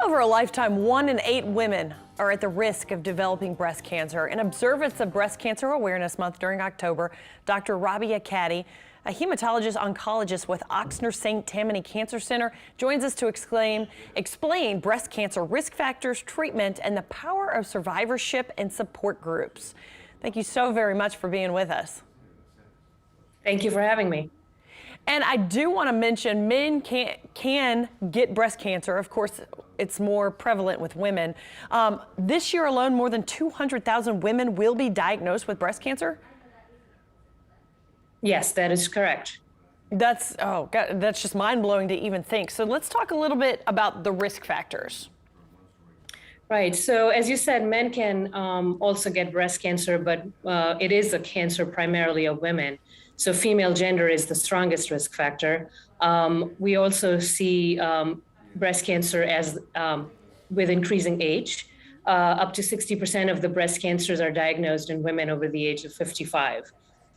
Over a lifetime, 1 in 8 women are at the risk of developing breast cancer. In observance of Breast Cancer Awareness Month during October, Dr. Rabia Cattie, a hematologist oncologist with Ochsner St. Tammany Cancer Center, joins us to explain breast cancer risk factors, treatment, and the power of survivorship and support groups. Thank you so very much for being with us. Thank you for having me. And I do want to mention men can get breast cancer. Of course, it's more prevalent with women. This year alone, more than 200,000 women will be diagnosed with breast cancer. Yes, that is correct. That's, oh God, that's just mind-blowing to even think. So let's talk a little bit about the risk factors. Right. So as you said, men can also get breast cancer, but it is a cancer primarily of women. So female gender is the strongest risk factor. We also see breast cancer as with increasing age. Up to 60% of the breast cancers are diagnosed in women over the age of 55.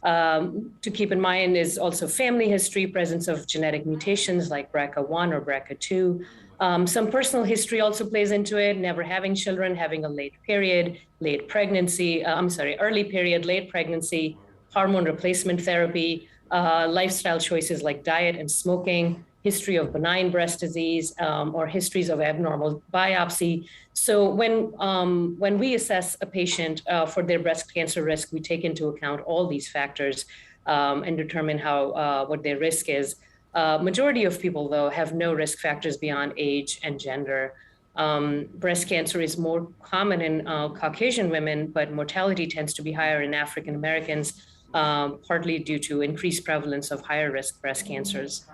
To keep in mind is also family history, presence of genetic mutations like BRCA1 or BRCA2. Some personal history also plays into it, never having children, having a late period, early period, late pregnancy, hormone replacement therapy, lifestyle choices like diet and smoking, history of benign breast disease, or histories of abnormal biopsy. So when we assess a patient for their breast cancer risk, we take into account all these factors and determine what their risk is. Majority of people, though, have no risk factors beyond age and gender. Breast cancer is more common in Caucasian women, but mortality tends to be higher in African Americans, partly due to increased prevalence of higher risk breast cancers.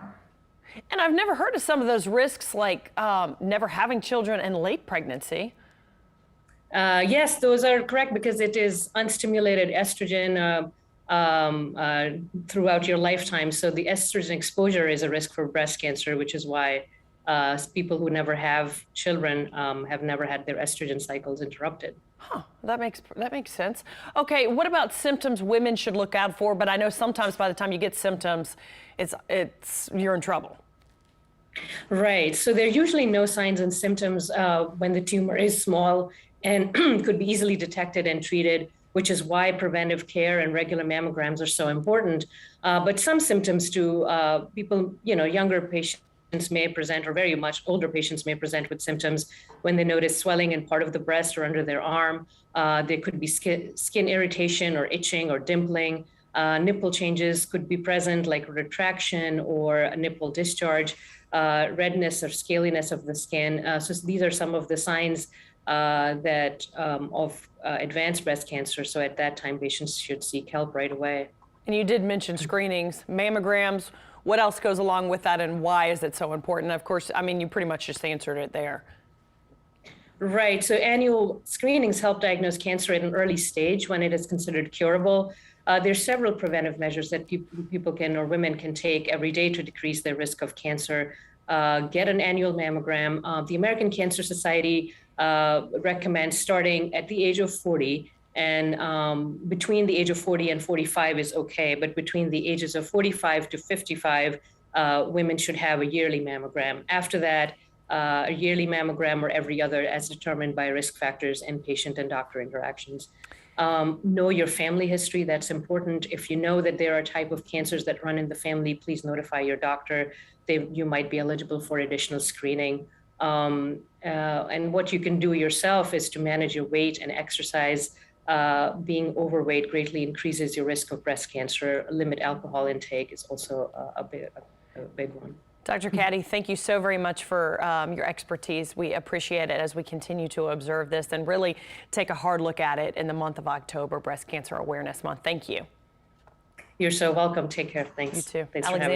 And I've never heard of some of those risks, like never having children and late pregnancy. Yes, those are correct because it is unstimulated estrogen throughout your lifetime. So the estrogen exposure is a risk for breast cancer, which is why people who never have children have never had their estrogen cycles interrupted. Huh, that makes sense. Okay, what about symptoms women should look out for? But I know sometimes by the time you get symptoms, you're in trouble. Right. So there are usually no signs and symptoms when the tumor is small and could be easily detected and treated, which is why preventive care and regular mammograms are so important. But some symptoms too, people, younger patients may present, or very much older patients may present with symptoms when they notice swelling in part of the breast or under their arm. There could be skin irritation or itching or dimpling. Nipple changes could be present, like retraction or a nipple discharge, redness or scaliness of the skin. So these are some of the signs of advanced breast cancer. So at that time, patients should seek help right away. And you did mention screenings, mammograms. What else goes along with that, and why is it so important? Of course, I mean, you pretty much just answered it there. Right. So annual screenings help diagnose cancer at an early stage when it is considered curable. There's several preventive measures that people can, or women can take every day to decrease their risk of cancer. Get an annual mammogram. The American Cancer Society recommends starting at the age of 40. And between the age of 40 and 45 is okay, but between the ages of 45 to 55, women should have a yearly mammogram. After that, a yearly mammogram or every other as determined by risk factors and patient and doctor interactions. Know your family history, that's important. If you know that there are type of cancers that run in the family, please notify your doctor. You might be eligible for additional screening. And what you can do yourself is to manage your weight and exercise. Being overweight greatly increases your risk of breast cancer. Limit alcohol intake is also a big one. Dr. Cattie, thank you so very much for your expertise. We appreciate it as we continue to observe this and really take a hard look at it in the month of October, Breast Cancer Awareness Month. Thank you. You're so welcome. Take care. Thanks. You too. Thanks for having me.